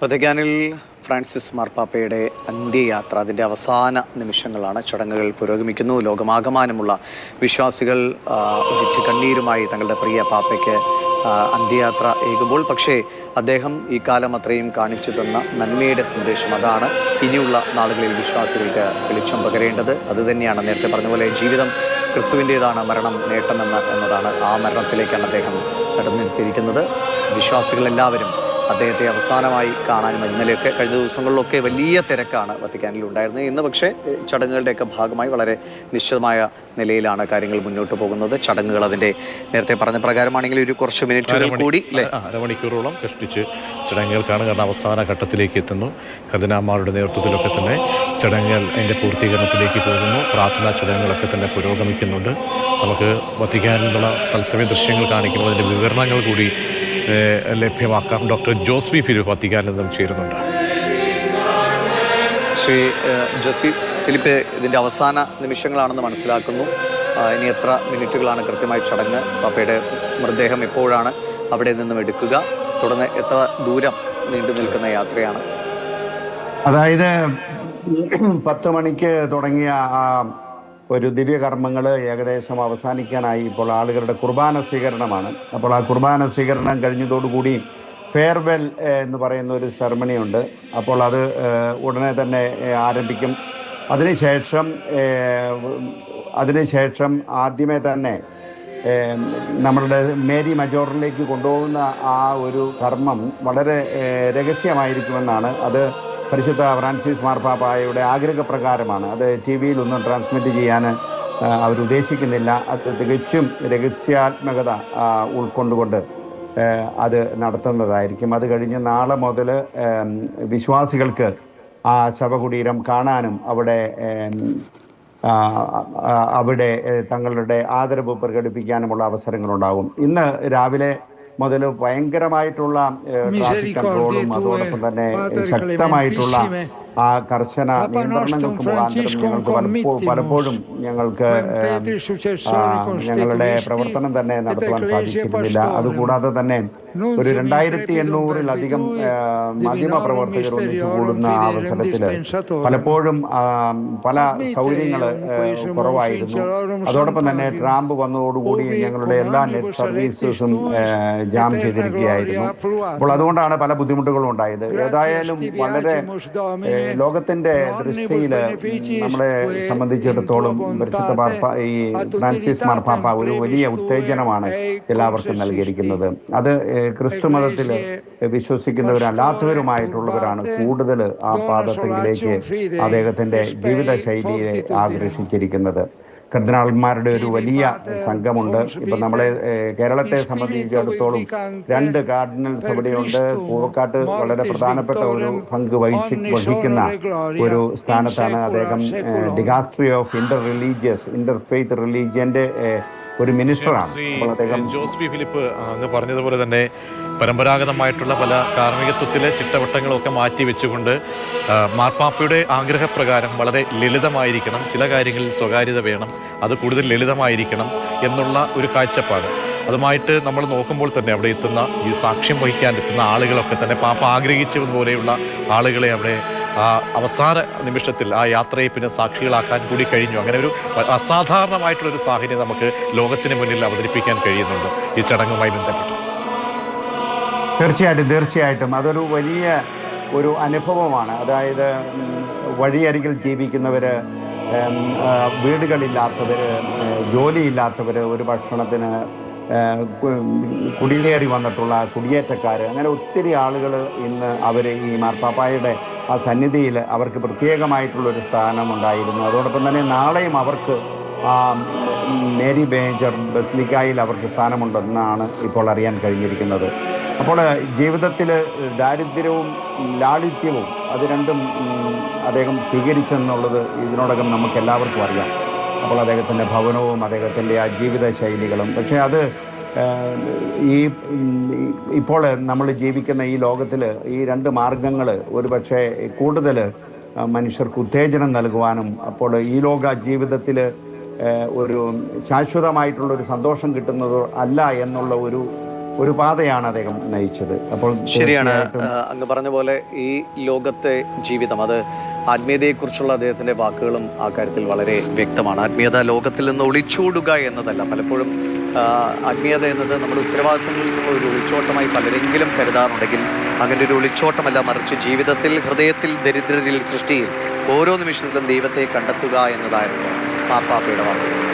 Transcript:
വത്തിക്കാനിൽ Francis മാർപ്പാപ്പയുടെ അന്ത്യയാത്ര അതിൻ്റെ അവസാന നിമിഷങ്ങളാണ്. ചടങ്ങുകൾ പുരോഗമിക്കുന്നു. ലോകമാകമാനമുള്ള വിശ്വാസികൾ ഒരിറ്റ് കണ്ണീരുമായി തങ്ങളുടെ പ്രിയ പാപ്പയ്ക്ക് അന്ത്യയാത്ര ഏകുമ്പോൾ, പക്ഷേ അദ്ദേഹം ഈ കാലം അത്രയും കാണിച്ചു തന്ന നന്മയുടെ സന്ദേശം, അതാണ് ഇനിയുള്ള നാളുകളിൽ വിശ്വാസികൾക്ക് വെളിച്ചം പകരേണ്ടത്. അതുതന്നെയാണ് നേരത്തെ പറഞ്ഞ പോലെ ജീവിതം ക്രിസ്തുവിൻ്റേതാണ്, മരണം എന്നതാണ്. ആ മരണത്തിലേക്കാണ് അദ്ദേഹം കടന്നെടുത്തിരിക്കുന്നത്. വിശ്വാസികളെല്ലാവരും അദ്ദേഹത്തെ അവസാനമായി കാണാനും ഇന്നലെയൊക്കെ കഴിഞ്ഞ ദിവസങ്ങളിലൊക്കെ വലിയ തിരക്കാണ് വത്തിക്കാനിൽ ഉണ്ടായിരുന്നത്. ഇന്ന് പക്ഷേ ചടങ്ങുകളുടെയൊക്കെ ഭാഗമായി വളരെ നിശ്ചിതമായ നിലയിലാണ് കാര്യങ്ങൾ മുന്നോട്ട് പോകുന്നത്. ചടങ്ങുകൾ അതിൻ്റെ നേരത്തെ പറഞ്ഞ പ്രകാരമാണെങ്കിൽ ഒരു കുറച്ച് മിനിറ്റുകൾ കൂടി അരമണിക്കൂറോളം കഷ്ടിച്ച് ചടങ്ങുകൾക്കാണ്. കാരണം അവസാന ഘട്ടത്തിലേക്ക് എത്തുന്നു. കർദിനാൾമാരുടെ നേതൃത്വത്തിലൊക്കെ തന്നെ ചടങ്ങുകൾ അതിൻ്റെ പൂർത്തീകരണത്തിലേക്ക് പോകുന്നു. പ്രാർത്ഥനാ ചടങ്ങുകളൊക്കെ തന്നെ പുരോഗമിക്കുന്നുണ്ട്. നമുക്ക് വത്തിക്കാനിലുള്ള തത്സമയ ദൃശ്യങ്ങൾ കാണിക്കുമ്പോൾ അതിൻ്റെ വിവരണങ്ങൾ കൂടി ലഭ്യമാക്കാം. ഡോക്ടർ ജോസ്വി ഫിലിപ്പ് വത്തിക്കാനിൽ നിന്നും ചേരുന്നുണ്ട്. ശ്രീ ജോസ്വി ഫിലിപ്പ്, ഇതിൻ്റെ അവസാന നിമിഷങ്ങളാണെന്ന് മനസ്സിലാക്കുന്നു. ഇനി എത്ര മിനിറ്റുകളാണ് കൃത്യമായി ചടങ്ങ്? പാപ്പയുടെ മൃതദേഹം എപ്പോഴാണ് അവിടെ നിന്നും എടുക്കുക? തുടർന്ന് എത്ര ദൂരം നീണ്ടു നിൽക്കുന്ന യാത്രയാണ്? അതായത് 10 മണിക്ക് തുടങ്ങിയ ഒരു ദിവ്യകർമ്മങ്ങൾ ഏകദേശം അവസാനിക്കാനായി. ഇപ്പോൾ ആളുകളുടെ കുർബാന സ്വീകരണമാണ്. അപ്പോൾ ആ കുർബാന സ്വീകരണം കഴിഞ്ഞതോടുകൂടി ഫെയർവെൽ എന്ന് പറയുന്ന ഒരു സെറമണി ഉണ്ട്. അപ്പോൾ അത് ഉടനെ തന്നെ ആരംഭിക്കും. അതിനുശേഷം ആദ്യമേ തന്നെ നമ്മളുടെ മേരി മജോറിലേക്ക് കൊണ്ടുപോകുന്ന ആ ഒരു കർമ്മം വളരെ രഹസ്യമായിരിക്കുമെന്നാണ്. അത് പരിശുദ്ധ ഫ്രാൻസിസ് മാർപ്പാപ്പായുടെ ആഗ്രഹപ്രകാരമാണ്. അത് ടി വിയിലൊന്നും ട്രാൻസ്മിറ്റ് ചെയ്യാൻ അവരുദ്ദേശിക്കുന്നില്ല. അത് തികച്ചും രഹസ്യാത്മകത ഉൾക്കൊണ്ടുകൊണ്ട് അത് നടത്തുന്നതായിരിക്കും. അത് കഴിഞ്ഞ് നാളെ മുതൽ വിശ്വാസികൾക്ക് ആ ശവകുടീരം കാണാനും അവിടെ തങ്ങളുടെ ആദരവ് പ്രകടിപ്പിക്കാനുമുള്ള അവസരങ്ങളുണ്ടാകും. ഇന്ന് രാവിലെ മുതൽ ഭയങ്കരമായിട്ടുള്ള ട്രാഫിക് കൺട്രോളും അതോടൊപ്പം തന്നെ ശക്തമായിട്ടുള്ള ആ കർശന നിയന്ത്രണങ്ങൾക്ക് മുഖാന്തരം പലപ്പോഴും ഞങ്ങൾക്ക് ഞങ്ങളുടെ പ്രവർത്തനം തന്നെ നടത്തുവാൻ സാധിച്ചിരുന്നില്ല. അതുകൂടാതെ തന്നെ ഒരു 2800-ലധികം മാധ്യമ പ്രവർത്തകർ ഒന്നിച്ചു കൂടുന്ന അവസരത്തിൽ പലപ്പോഴും പല സൗകര്യങ്ങൾ കുറവായിരുന്നു. അതോടൊപ്പം തന്നെ ട്രാമ്പ് വന്നതോടുകൂടി ഞങ്ങളുടെ എല്ലാ നെറ്റ് സർവീസസും ജാം ചെയ്തിരിക്കുകയായിരുന്നു. അപ്പോൾ അതുകൊണ്ടാണ് പല ബുദ്ധിമുട്ടുകളും ഉണ്ടായത്. ഏതായാലും വളരെ ലോകത്തിന്റെ ദൃഷ്ടിയിൽ നമ്മളെ സംബന്ധിച്ചിടത്തോളം പരിശുദ്ധ ഈ ഫ്രാൻസിസ് മാർപ്പാപ്പ ഒരു വലിയ ഉത്തേജനമാണ് എല്ലാവർക്കും നൽകിയിരിക്കുന്നത്. അത് ക്രിസ്തു മതത്തിൽ വിശ്വസിക്കുന്നവരല്ലാത്തവരുമായിട്ടുള്ളവരാണ് കൂടുതൽ ആ പാദത്തിലേക്ക് അദ്ദേഹത്തിന്റെ ജീവിതശൈലിയെ ആകർഷിച്ചിരിക്കുന്നത്. കർദിനാൾമാരുടെ ഒരു വലിയ സംഘമുണ്ട്. ഇപ്പം നമ്മളെ കേരളത്തെ സംബന്ധിച്ചിടത്തോളം 2 കാർഡിനൽസ് ഇവിടെയുണ്ട്. പൂവക്കാട്ട് വളരെ പ്രധാനപ്പെട്ട ഒരു പങ്ക് വഹിക്കുന്ന ഒരു സ്ഥാനത്താണ് അദ്ദേഹം. ഡികാസ്ട്രി ഓഫ് ഇന്റർഫെയ്ത്ത് റിലീജിയന്റെ ഒരു മിനിസ്റ്ററാണ്. അപ്പോൾ അദ്ദേഹം ജോസ്വി ഫിലിപ്പ് അങ്ങ് പറഞ്ഞതുപോലെ തന്നെ പരമ്പരാഗതമായിട്ടുള്ള പല കാർമ്മികത്വത്തിലെ ചിട്ടവട്ടങ്ങളൊക്കെ മാറ്റി വെച്ചുകൊണ്ട് മാർപ്പാപ്പയുടെ ആഗ്രഹപ്രകാരം വളരെ ലളിതമായിരിക്കണം, ചില കാര്യങ്ങളിൽ സ്വകാര്യത വേണം, അത് കൂടുതൽ ലളിതമായിരിക്കണം എന്നുള്ള ഒരു കാഴ്ചപ്പാട്. അതുമായിട്ട് നമ്മൾ നോക്കുമ്പോൾ തന്നെ അവിടെ എത്തുന്ന ഈ സാക്ഷ്യം വഹിക്കാൻ എത്തുന്ന ആളുകളൊക്കെ തന്നെ പാപ്പ ആഗ്രഹിച്ചതുപോലെയുള്ള ആളുകളെ അവിടെ ആ അവസാന നിമിഷത്തിൽ ആ യാത്രയെ പിന്നെ സാക്ഷികളാക്കാൻ കൂടി കഴിഞ്ഞു. അങ്ങനെ ഒരു അസാധാരണമായിട്ടുള്ളൊരു സാഹചര്യം നമുക്ക് ലോകത്തിന് മുന്നിൽ അവതരിപ്പിക്കാൻ കഴിയുന്നുണ്ട് ഈ ചടങ്ങുമായി ബന്ധപ്പെട്ട്. തീർച്ചയായിട്ടും അതൊരു വലിയ ഒരു അനുഭവമാണ്. അതായത് വഴിയരികിൽ ജീവിക്കുന്നവർ, വീടുകളില്ലാത്തവർ, ജോലിയില്ലാത്തവർ, ഒരു ഭക്ഷണത്തിന് കുടിയേറി വന്നിട്ടുള്ള കുടിയേറ്റക്കാർ, അങ്ങനെ ഒത്തിരി ആളുകൾ ഇന്ന് അവർ ഈ മാർപ്പാപ്പായുടെ ആ സന്നിധിയിൽ അവർക്ക് പ്രത്യേകമായിട്ടുള്ളൊരു സ്ഥാനം ഉണ്ടായിരുന്നു. അതോടൊപ്പം തന്നെ നാളെയും അവർക്ക് മേരി മേജർ ബസിലിക്കയിൽ അവർക്ക് സ്ഥാനമുണ്ടെന്നാണ് ഇപ്പോൾ അറിയാൻ കഴിഞ്ഞിരിക്കുന്നത്. അപ്പോൾ ജീവിതത്തിൽ ദാരിദ്ര്യവും ലാളിത്യവും അത് രണ്ടും അദ്ദേഹം സ്വീകരിച്ചെന്നുള്ളത് ഇതിനോടകം നമുക്ക് എല്ലാവർക്കും അറിയാം. അപ്പോൾ അദ്ദേഹത്തിൻ്റെ ഭവനവും അദ്ദേഹത്തിൻ്റെ ആ ജീവിത ശൈലികളും, പക്ഷേ അത് ഇപ്പോൾ നമ്മൾ ജീവിക്കുന്ന ഈ ലോകത്തിൽ ഈ 2 മാർഗങ്ങൾ ഒരു പക്ഷേ കൂടുതൽ മനുഷ്യർക്ക് ഉത്തേജനം നൽകുവാനും, അപ്പോൾ ഈ ലോക ജീവിതത്തിൽ ഒരു ശാശ്വതമായിട്ടുള്ളൊരു സന്തോഷം കിട്ടുന്നത് അല്ല എന്നുള്ള ഒരു ഒരു പാതയാണ് അദ്ദേഹം നയിച്ചത്. അപ്പോൾ ശരിയാണ്, അങ്ങ് പറഞ്ഞ പോലെ ഈ ലോകത്തെ ജീവിതം, അത് ആത്മീയതയെക്കുറിച്ചുള്ള അദ്ദേഹത്തിൻ്റെ വാക്കുകളും ആ കാര്യത്തിൽ വളരെ വ്യക്തമാണ്. ആത്മീയത ലോകത്തിൽ നിന്ന് ഒളിച്ചോടുക എന്നതല്ല. പലപ്പോഴും ആത്മീയത എന്നത് നമ്മുടെ ഉത്തരവാദിത്തങ്ങളിൽ നിന്നുള്ള ഒരു ഒളിച്ചോട്ടമായി പലരെങ്കിലും കരുതാറുണ്ടെങ്കിൽ അങ്ങനെ ഒരു ഒളിച്ചോട്ടമല്ല, മറിച്ച് ജീവിതത്തിൽ, ഹൃദയത്തിൽ, ദരിദ്രരിൽ, സൃഷ്ടിയിൽ ഓരോ നിമിഷത്തിലും ദൈവത്തെ കണ്ടെത്തുക എന്നതായിരുന്നു മാർപ്പാപ്പയുടെ വാക്കുകൾ.